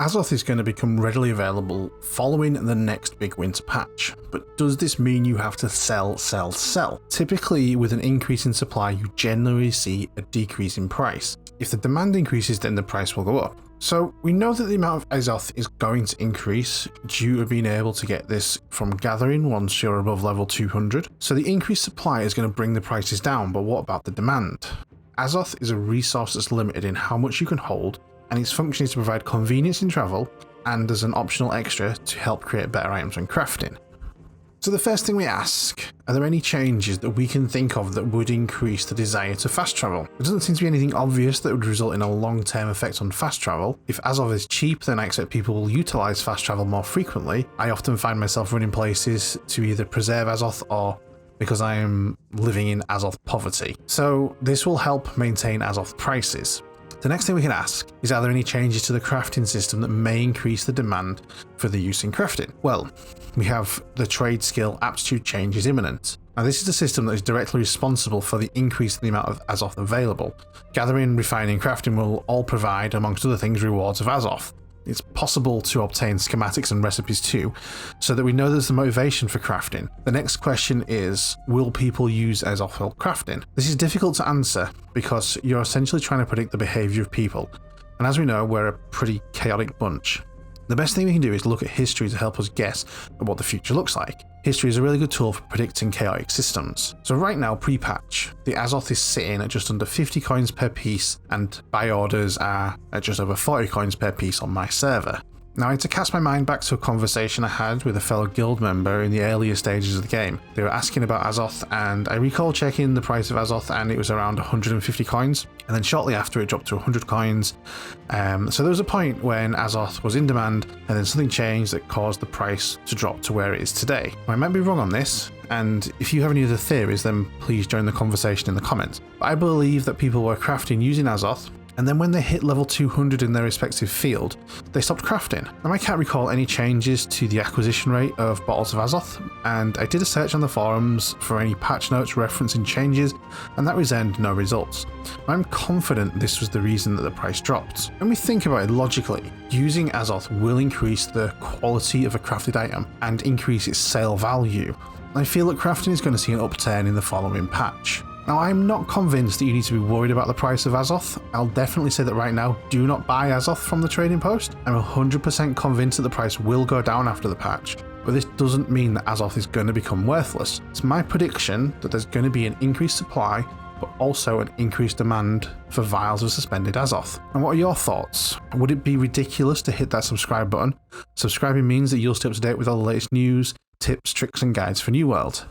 Azoth is going to become readily available following the next big winter patch, but does this mean you have to sell? Typically, with an increase in supply, you generally see a decrease in price. If the demand increases, then the price will go up. So we know that the amount of Azoth is going to increase due to being able to get this from gathering once you're above level 200. So the increased supply is going to bring the prices down, but what about the demand? Azoth is a resource that's limited in how much you can hold, and its function is to provide convenience in travel and as an optional extra to help create better items when crafting. So the first thing we ask, are there any changes that we can think of that would increase the desire to fast travel? There doesn't seem to be anything obvious that would result in a long-term effect on fast travel. If Azoth is cheap, then I expect people will utilise fast travel more frequently. I often find myself running places to either preserve Azoth or because I am living in Azoth poverty. So this will help maintain Azoth prices. The next thing we can ask is, are there any changes to the crafting system that may increase the demand for the use in crafting? Well, we have the trade skill aptitude change is imminent. Now this is a system that is directly responsible for the increase in the amount of Azoth available. Gathering, refining, crafting will all provide, amongst other things, rewards of Azoth. It's possible to obtain schematics and recipes too, so that we know there's the motivation for crafting. The next question is, will people use Azoth while crafting? This is difficult to answer because you're essentially trying to predict the behaviour of people, and as we know, we're a pretty chaotic bunch. The best thing we can do is look at history to help us guess at what the future looks like. History is a really good tool for predicting chaotic systems. So right now, pre-patch, the Azoth is sitting at just under 50 coins per piece, and buy orders are at just over 40 coins per piece on my server. Now I had to cast my mind back to a conversation I had with a fellow guild member in the earlier stages of the game. They were asking about Azoth, and I recall checking the price of Azoth and it was around 150 coins, and then shortly after it dropped to 100 coins. So there was a point when Azoth was in demand and then something changed that caused the price to drop to where it is today. I might be wrong on this, and if you have any other theories then please join the conversation in the comments. But I believe that people were crafting using Azoth, and then when they hit level 200 in their respective field, they stopped crafting. Now I can't recall any changes to the acquisition rate of bottles of Azoth, and I did a search on the forums for any patch notes referencing changes, and that returned no results. I'm confident this was the reason that the price dropped. When we think about it logically, using Azoth will increase the quality of a crafted item and increase its sale value. I feel that crafting is going to see an upturn in the following patch. Now, I'm not convinced that you need to be worried about the price of Azoth. I'll definitely say that right now, do not buy Azoth from the trading post. I'm 100% convinced that the price will go down after the patch, but this doesn't mean that Azoth is going to become worthless. It's my prediction that there's going to be an increased supply, but also an increased demand for vials of suspended Azoth. And what are your thoughts? Would it be ridiculous to hit that subscribe button? Subscribing means that you'll stay up to date with all the latest news, tips, tricks and guides for New World.